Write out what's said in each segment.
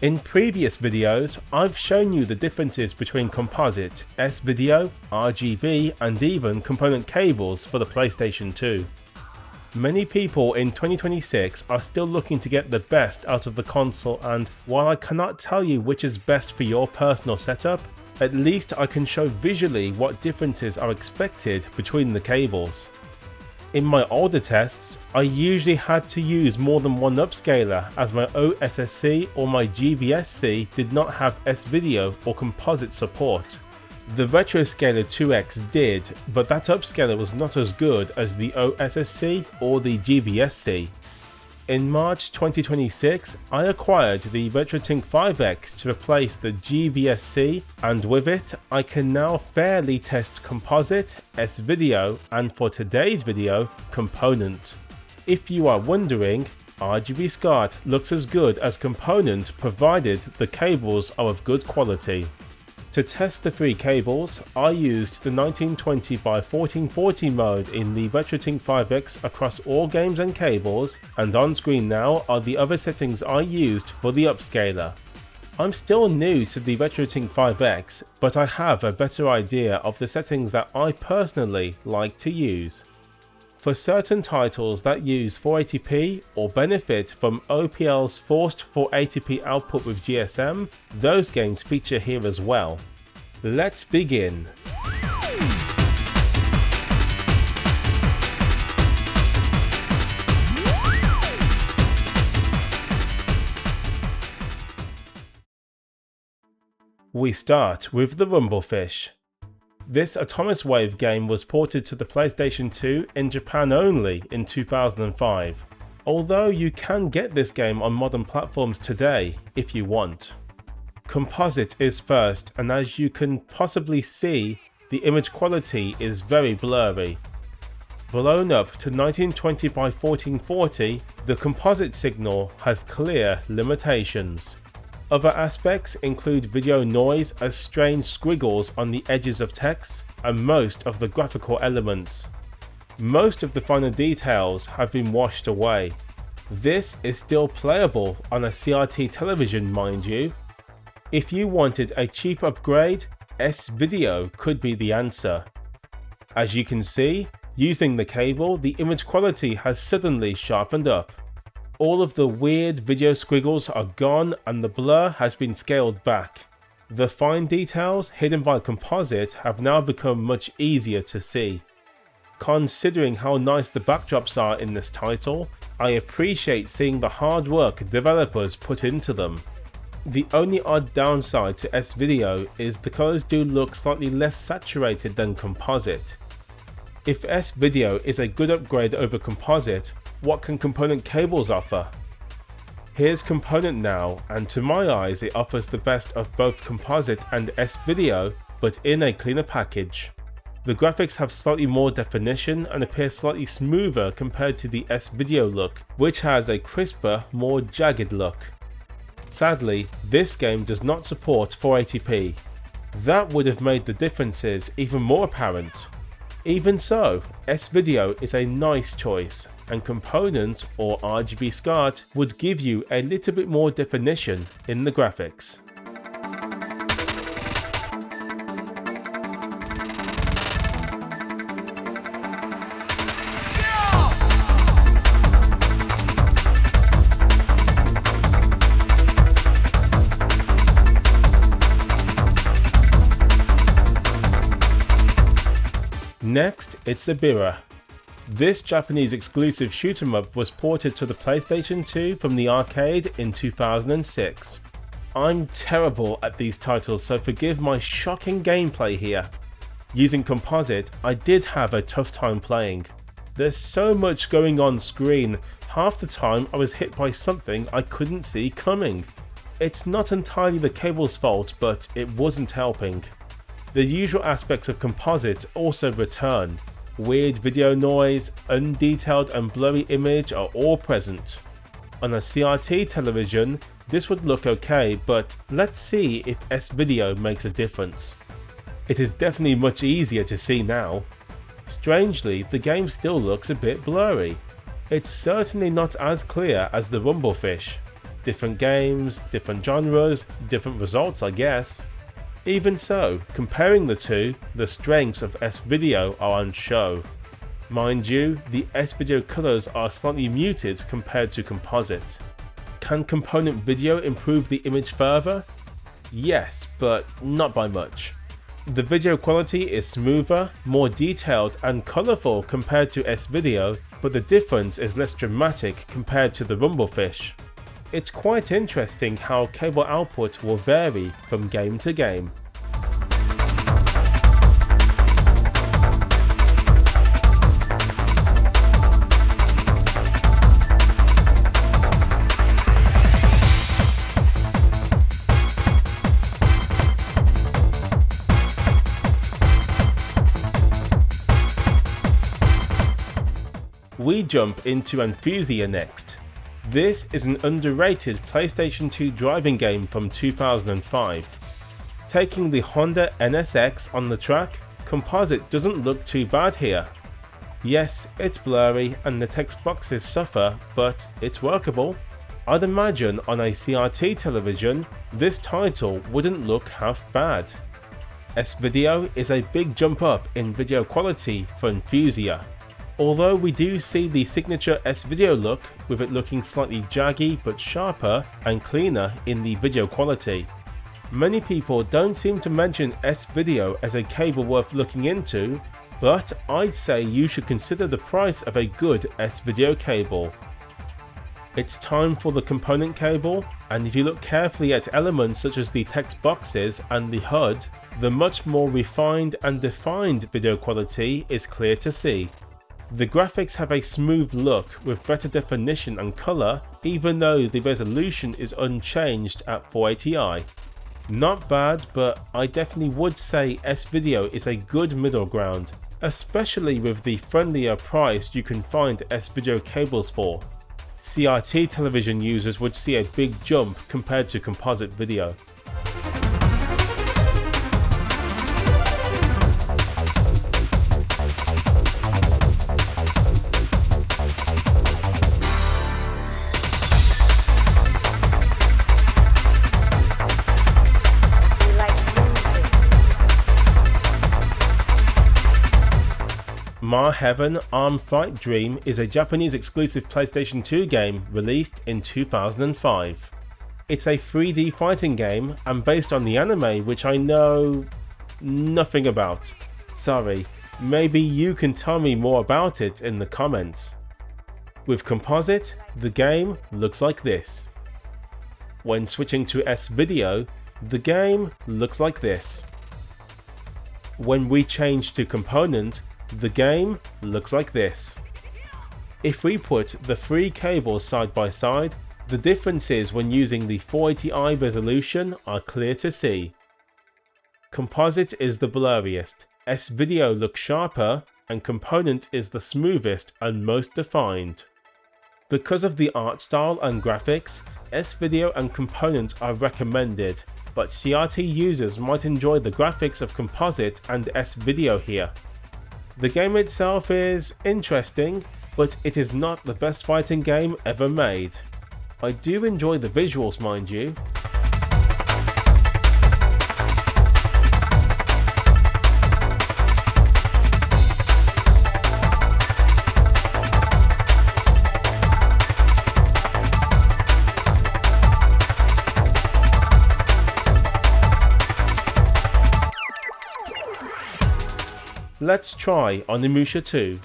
In previous videos, I've shown you the differences between composite, S-video, RGB and even component cables for the PlayStation 2. Many people in 2026 are still looking to get the best out of the console, and while I cannot tell you which is best for your personal setup, at least I can show visually what differences are expected between the cables. In my older tests, I usually had to use more than one upscaler as my OSSC or my GVSC did not have S-video or composite support. The Retroscaler 2X did, but that upscaler was not as good as the OSSC or the GVSC. In March 2026, I acquired the Retrotink 5X to replace the GVSC, and with it, I can now fairly test composite, S-video, and for today's video, component. If you are wondering, RGB SCART looks as good as component provided the cables are of good quality. To test the three cables, I used the 1920 by 1440 mode in the Retrotink 5X across all games and cables, and on screen now are the other settings I used for the upscaler. I'm still new to the Retrotink 5X, but I have a better idea of the settings that I personally like to use. For certain titles that use 480p or benefit from OPL's forced 480p output with GSM, those games feature here as well. Let's begin. We start with the Rumblefish. This Atomic Wave game was ported to the PlayStation 2 in Japan only in 2005, although you can get this game on modern platforms today if you want. Composite is first, and as you can possibly see, the image quality is very blurry. Blown up to 1920 by 1440, the composite signal has clear limitations. Other aspects include video noise as strange squiggles on the edges of text and most of the graphical elements. Most of the finer details have been washed away. This is still playable on a CRT television, mind you. If you wanted a cheap upgrade, S-video could be the answer. As you can see, using the cable, the image quality has suddenly sharpened up. All of the weird video squiggles are gone and the blur has been scaled back. The fine details hidden by composite have now become much easier to see. Considering how nice the backdrops are in this title, I appreciate seeing the hard work developers put into them. The only odd downside to S-video is the colours do look slightly less saturated than composite. If S-video is a good upgrade over composite, what can component cables offer? Here's component now, and to my eyes it offers the best of both composite and S-video, but in a cleaner package. The graphics have slightly more definition and appear slightly smoother compared to the S-video look, which has a crisper, more jagged look. Sadly, this game does not support 480p. That would have made the differences even more apparent. Even so, S-video is a nice choice, and component or RGB SCART would give you a little bit more definition in the graphics. Next, it's Ibara. This Japanese exclusive shoot 'em up was ported to the PlayStation 2 from the arcade in 2006. I'm terrible at these titles, so forgive my shocking gameplay here. Using composite, I did have a tough time playing. There's so much going on screen, half the time I was hit by something I couldn't see coming. It's not entirely the cable's fault, but it wasn't helping. The usual aspects of composite also return. Weird video noise, undetailed and blurry image are all present. On a CRT television, this would look okay, but let's see if S-video makes a difference. It is definitely much easier to see now. Strangely, the game still looks a bit blurry. It's certainly not as clear as the Rumblefish. different games, different genres, different results I guess. Even so, comparing the two, the strengths of S-Video are on show. Mind you, the S-Video colours are slightly muted compared to Composite. Can component video improve the image further? Yes, but not by much. The video quality is smoother, more detailed and colourful compared to S-Video, but the difference is less dramatic compared to the Rumblefish. It's quite interesting how cable output will vary from game to game. We jump into Enthusia next. This is an underrated PlayStation 2 driving game from 2005. Taking the Honda NSX on the track, Composite doesn't look too bad here. Yes, it's blurry and the text boxes suffer, but it's workable. I'd imagine on a CRT television, this title wouldn't look half bad. S-Video is a big jump up in video quality for Enthusia. Although we do see the signature S-Video look, with it looking slightly jaggy but sharper and cleaner in the video quality. Many people don't seem to mention S-Video as a cable worth looking into, but I'd say you should consider the price of a good S-Video cable. It's time for the component cable, and if you look carefully at elements such as the text boxes and the HUD, the much more refined and defined video quality is clear to see. The graphics have a smooth look with better definition and colour, even though the resolution is unchanged at 480i. Not bad, but I definitely would say S-Video is a good middle ground, especially with the friendlier price you can find S-Video cables for. CRT television users would see a big jump compared to composite video. Ma Heaven Arm Fight Dream is a Japanese exclusive PlayStation 2 game released in 2005. It's a 3D fighting game and based on the anime, which I know nothing about. Sorry, maybe you can tell me more about it in the comments. With Composite, the game looks like this. When switching to S-Video, the game looks like this. When we change to Component, the game looks like this. If we put the three cables side by side, the differences when using the 480i resolution are clear to see. Composite is the blurriest, S-Video looks sharper, and Component is the smoothest and most defined. Because of the art style and graphics, S-Video and Component are recommended, but CRT users might enjoy the graphics of Composite and S-Video here. The game itself is interesting, but it is not the best fighting game ever made. I do enjoy the visuals, mind you. Let's try Onimusha 2.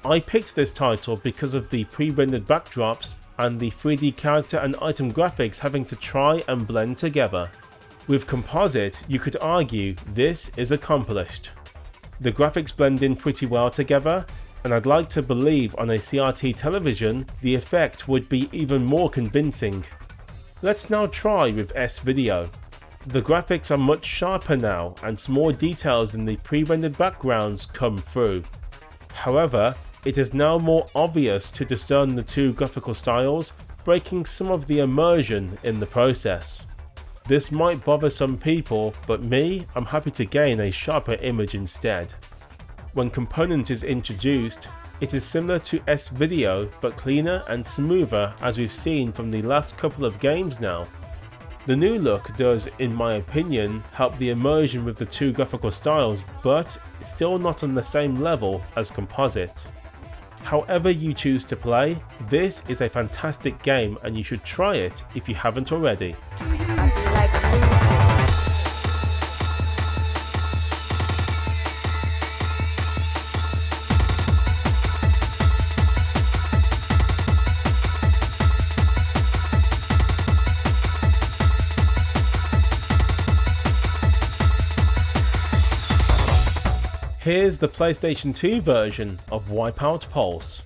I picked this title because of the pre-rendered backdrops and the 3D character and item graphics having to try and blend together. With Composite, you could argue this is accomplished. The graphics blend in pretty well together, and I'd like to believe on a CRT television the effect would be even more convincing. Let's now try with S-Video. The graphics are much sharper now and some more details in the pre-rendered backgrounds come through. However, it is now more obvious to discern the two graphical styles, breaking some of the immersion in the process. This might bother some people, but me, I'm happy to gain a sharper image instead. When Component is introduced, It is similar to S-Video but cleaner and smoother, as we've seen from the last couple of games now. The new look does, in my opinion, help the immersion with the two graphical styles, but still not on the same level as Composite. However you choose to play, this is a fantastic game and you should try it if you haven't already. Here's the PlayStation 2 version of Wipeout Pulse.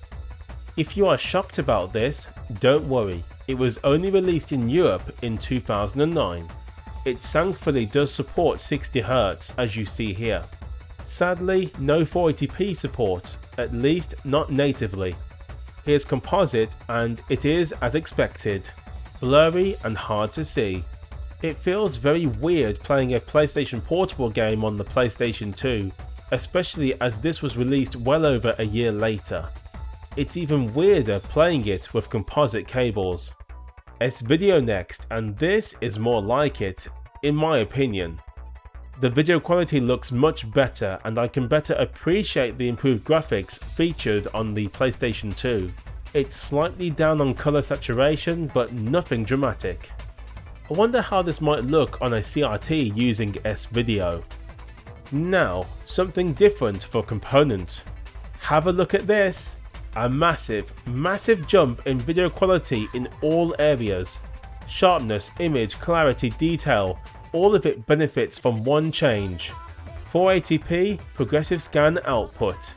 If you are shocked about this, don't worry, it was only released in Europe in 2009. It thankfully does support 60Hz as you see here. Sadly, no 480p support, at least not natively. Here's Composite and it is as expected, blurry and hard to see. It feels very weird playing a PlayStation Portable game on the PlayStation 2. Especially as this was released well over a year later. It's even weirder playing it with composite cables. S-Video next, and this is more like it, in my opinion. The video quality looks much better and I can better appreciate the improved graphics featured on the PlayStation 2. It's slightly down on colour saturation but nothing dramatic. I wonder how this might look on a CRT using S-Video. Now, something different for Component. Have a look at this! A massive jump in video quality in all areas. Sharpness, image, clarity, detail, all of it benefits from one change. 480p progressive scan output.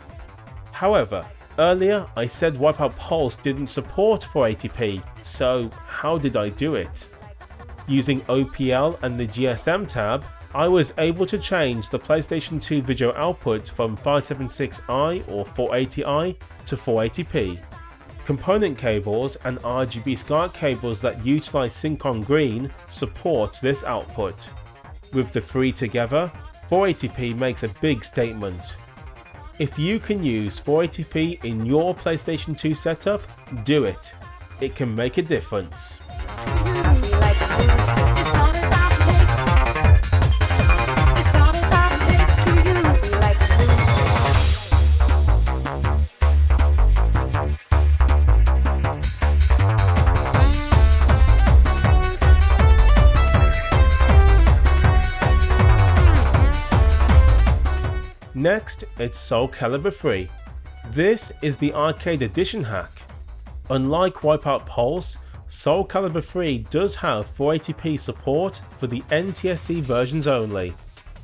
However, earlier I said Wipeout Pulse didn't support 480p, so how did I do it? Using OPL and the GSM tab, I was able to change the PlayStation 2 video output from 576i or 480i to 480p. Component cables and RGB SCART cables that utilize Sync-On Green support this output. With the three together, 480p makes a big statement. If you can use 480p in your PlayStation 2 setup, do it. It can make a difference. Next, it's Soulcalibur 3. This is the arcade edition hack. Unlike Wipeout Pulse, Soulcalibur 3 does have 480p support for the NTSC versions only.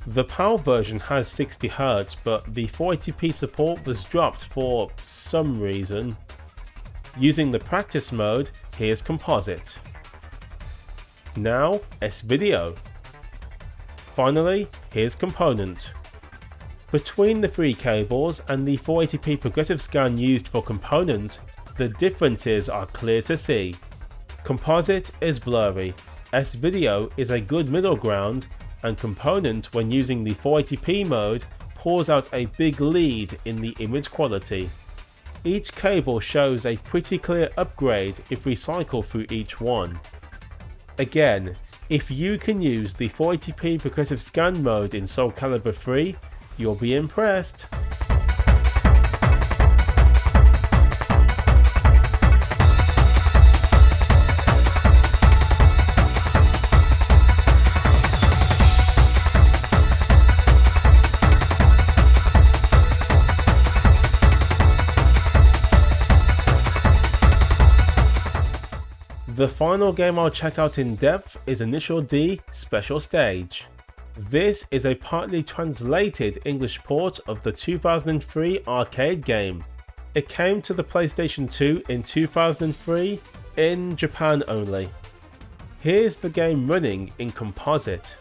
The PAL version has 60Hz, but the 480p support was dropped for some reason. Using the practice mode, here's Composite. Now, S-Video. Finally, here's Component. Between the three cables and the 480p progressive scan used for Component, the differences are clear to see. Composite is blurry, S-Video is a good middle ground, and Component, when using the 480p mode, pours out a big lead in the image quality. Each cable shows a pretty clear upgrade if we cycle through each one. Again, if you can use the 480p progressive scan mode in Soulcalibur 3, you'll be impressed. The final game I'll check out in depth is Initial D Special Stage. This is a partly translated English port of the 2003 arcade game. It came to the PlayStation 2 in 2003, in Japan only. Here's the game running in Composite.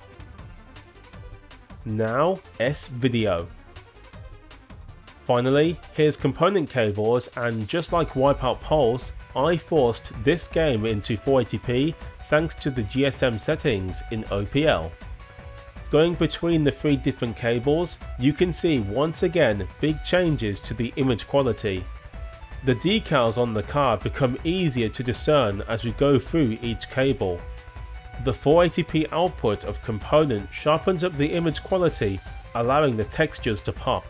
Now, S-Video. Finally, here's component cables, and just like Wipeout Pulse, I forced this game into 480p thanks to the GSM settings in OPL. Going between the three different cables, you can see once again big changes to the image quality, The decals on the card become easier to discern as we go through each cable. The 480p output of component sharpens up the image quality, allowing the textures to pop.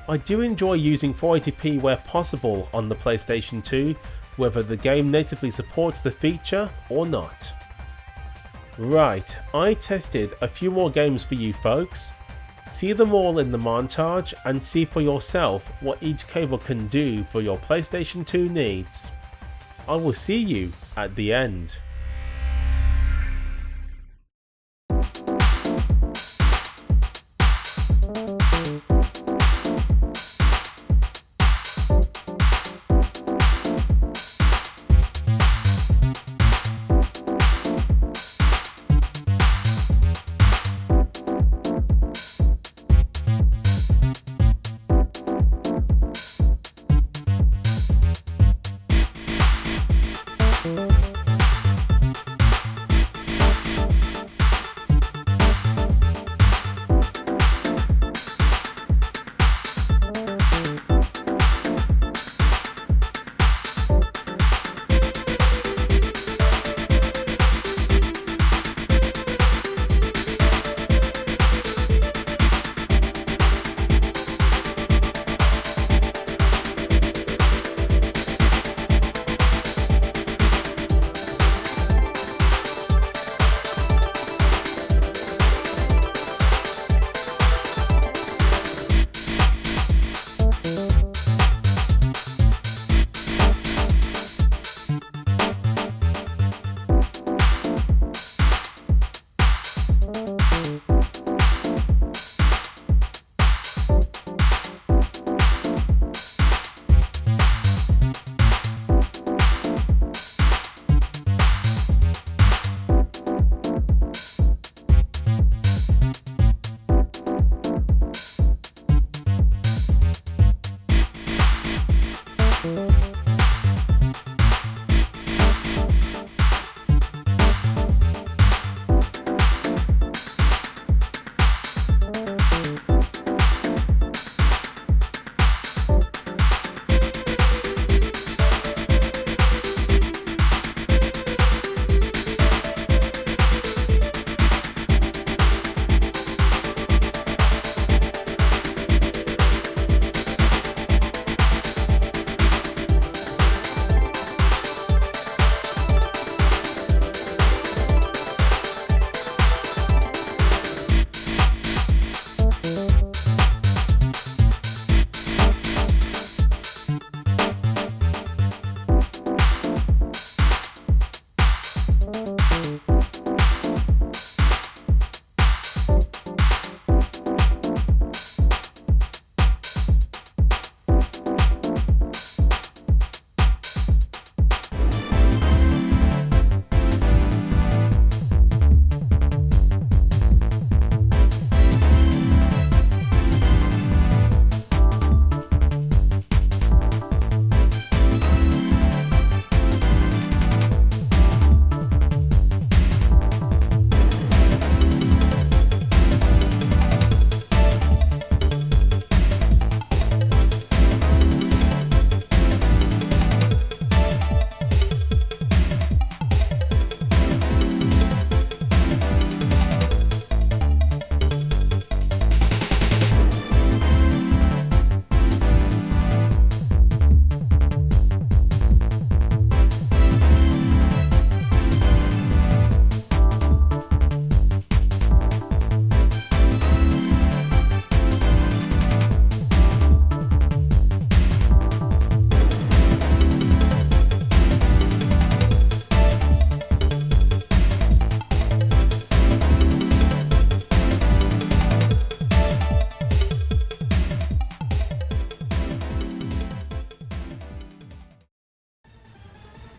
I do enjoy using 480p where possible on the PlayStation 2, whether the game natively supports the feature or not. Right, I tested a few more games for you folks. See them all in the montage and see for yourself what each cable can do for your PlayStation 2 needs. I will see you at the end.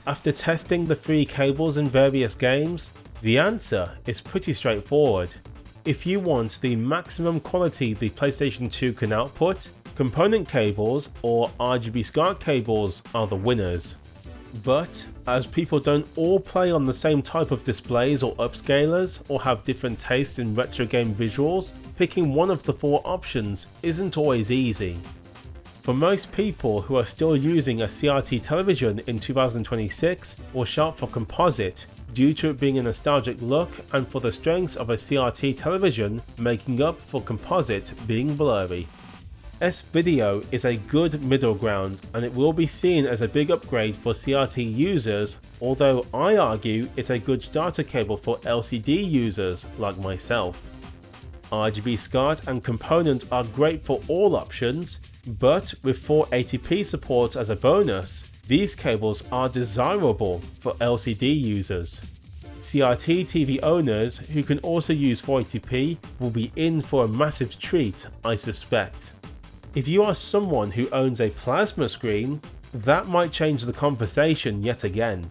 After testing the 3 cables in various games, the answer is pretty straightforward. If you want the maximum quality the PlayStation 2 can output, component cables or RGB SCART cables are the winners. But, as people don't all play on the same type of displays or upscalers or have different tastes in retro game visuals, picking one of the 4 options isn't always easy. For most people who are still using a CRT television in 2026, will shout for Composite due to it being a nostalgic look and for the strengths of a CRT television making up for Composite being blurry. S-Video is a good middle ground and it will be seen as a big upgrade for CRT users, although I argue it's a good starter cable for LCD users like myself. RGB SCART and component are great for all options, but with 480p support as a bonus, these cables are desirable for LCD users. CRT TV owners who can also use 480p will be in for a massive treat, I suspect. If you are someone who owns a plasma screen, that might change the conversation yet again.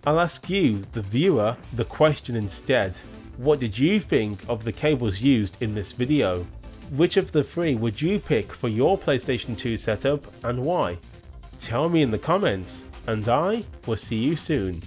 I'll ask you, the viewer, the question instead. What did you think of the cables used in this video? Which of the three would you pick for your PlayStation 2 setup and why? Tell me in the comments, and I will see you soon.